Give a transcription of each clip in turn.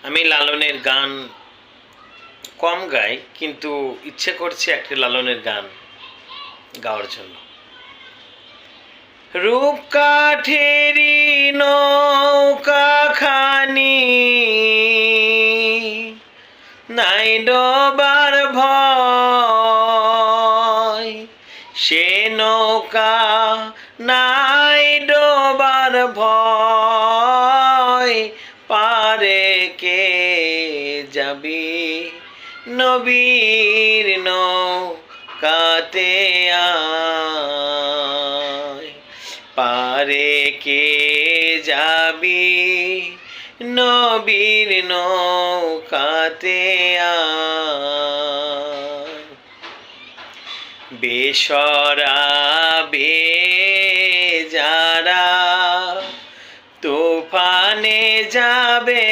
আমি লালনের গান কম গাই, কিন্তু ইচ্ছে করছে একটি লালনের গান গাওয়ার জন্য। রূপকাঠেরি নৌকা খানি নাই ডোবার ভয়, সে নৌকা নাই ডোবার ভয়, পারে কে যাবি নবীর নৌকাতে আয়, পারে কে যাবি নবীর নৌকাতে আয়। বেসরা যারা তুফানে যাবে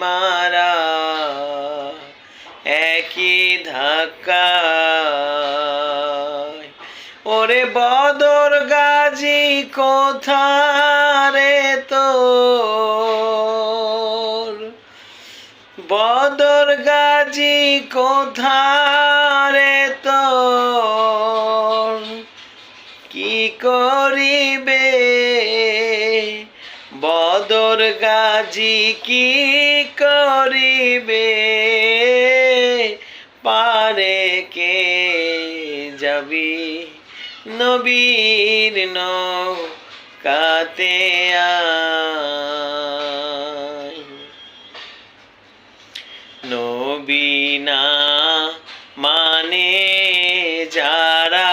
মারা, একই ধাক্কায়। ওরে বদর গাজী কোথারে তোর, বদর গাজী কোথারে তোর, কি করিবে বদর গাজী কি করিবে, পারে কে যাবি নবীর নৌকাতে আয়। নবী না মানে যারা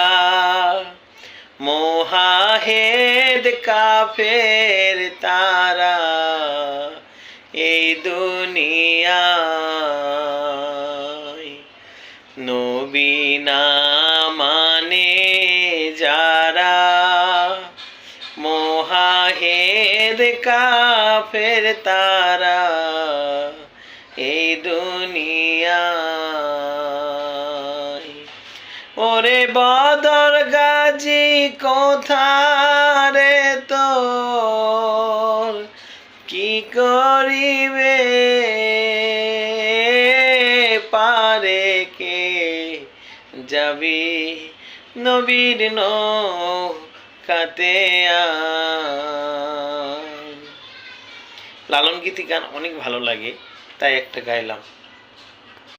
মোহাহেদ কাফের তারা, এই দুনিয়ায় নবী না মানে যারা মোহাহেদ কাফের তারা, এই দুনিয়ায়। ওরে বদর গাজী কোথারে তোর, কি করিবে পারে কে যাবি নবীর নৌকাতে আয়। লালন গীতি গান অনেক ভালো লাগে, তাই একটা গাইলাম।